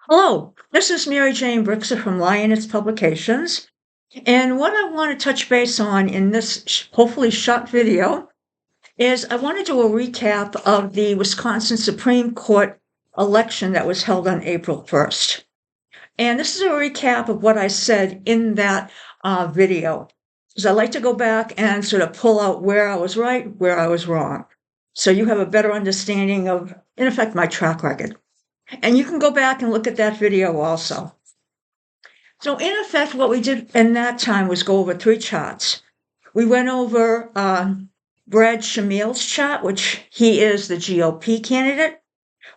Hello, this is Mary Jane Brixer from Lioness Publications. And what I want to touch base on in this hopefully short video is I want to do a recap of the Wisconsin Supreme Court election that was held on April 1st. And this is a recap of what I said in that video, because I like to go back and sort of pull out where I was right, where I was wrong. So you have a better understanding of, in effect, my track record. And you can go back and look at that video also. So in effect, what we did in that time was go over three charts. We went over Brad Shamil's chart, which he is the GOP candidate.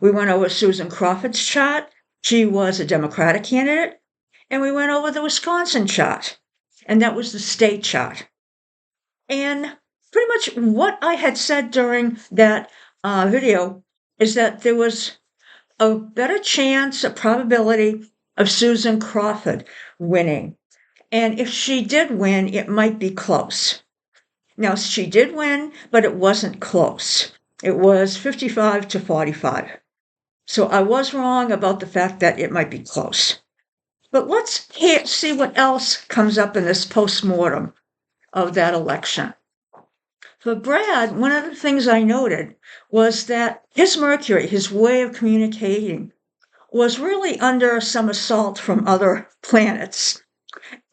We went over Susan Crawford's chart. She was a Democratic candidate. And we went over the Wisconsin chart, and that was the state chart. And pretty much what I had said during that video is that there was a better chance, a probability of Susan Crawford winning. And if she did win, it might be close. Now, she did win, but it wasn't close. It was 55 to 45. So I was wrong about the fact that it might be close. But let's see what else comes up in this post-mortem of that election. For Brad, one of the things I noted was that his Mercury, his way of communicating, was really under some assault from other planets.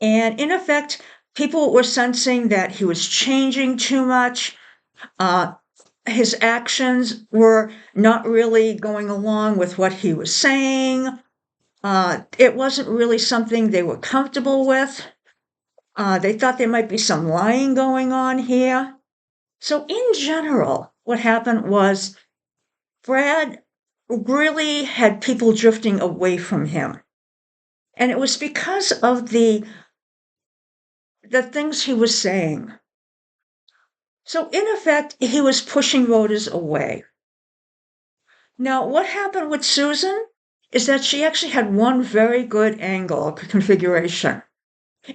And in effect, people were sensing that he was changing too much. His actions were not really going along with what he was saying. It wasn't really something they were comfortable with. They thought there might be some lying going on here. So in general, what happened was Brad really had people drifting away from him. And it was because of the things he was saying. So in effect, he was pushing voters away. Now, what happened with Susan is that she actually had one very good angle configuration.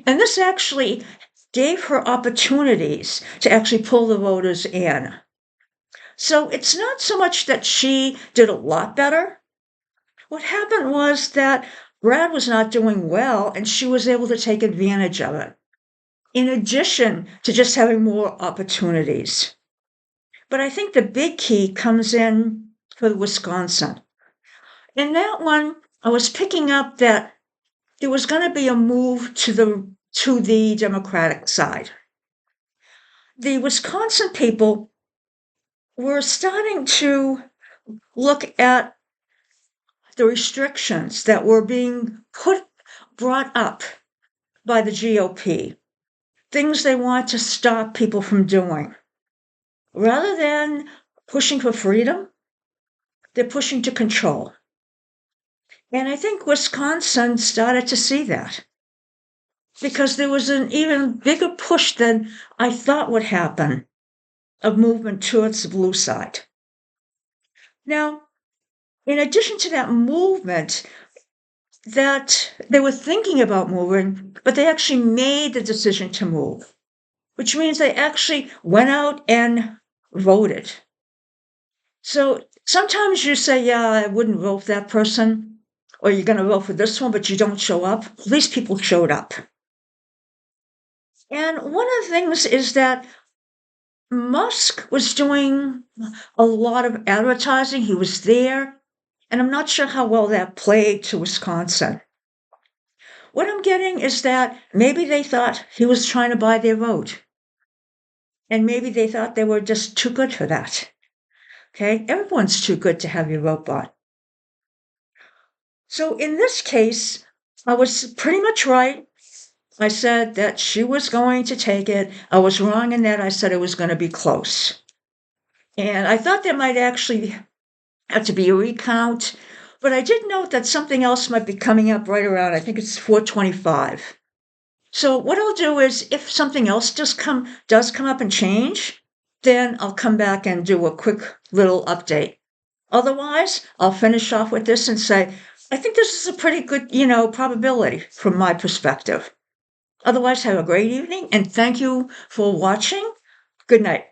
And this actually gave her opportunities to actually pull the voters in. So it's not so much that she did a lot better. What happened was that Brad was not doing well, and she was able to take advantage of it, in addition to just having more opportunities. But I think the big key comes in for Wisconsin. In that one, I was picking up that there was going to be a move to the Democratic side. The Wisconsin people were starting to look at the restrictions that were being brought up by the GOP, things they want to stop people from doing. Rather than pushing for freedom, they're pushing to control. And I think Wisconsin started to see that, because there was an even bigger push than I thought would happen of movement towards the blue side. Now, in addition to that movement, that they were thinking about moving, but they actually made the decision to move, which means they actually went out and voted. So sometimes you say, yeah, I wouldn't vote for that person, or you're going to vote for this one, but you don't show up. At least people showed up. And one of the things is that Musk was doing a lot of advertising. He was there. And I'm not sure how well that played to Wisconsin. What I'm getting is that maybe they thought he was trying to buy their vote. And maybe they thought they were just too good for that. Okay? Everyone's too good to have your vote bought. So in this case, I was pretty much right. I said that she was going to take it. I was wrong in that I said it was going to be close. And I thought there might actually have to be a recount. But I did note that something else might be coming up right around, I think it's 425. So what I'll do is, if something else does come up and change, then I'll come back and do a quick little update. Otherwise, I'll finish off with this and say, I think this is a pretty good, probability from my perspective. Otherwise, have a great evening, and thank you for watching. Good night.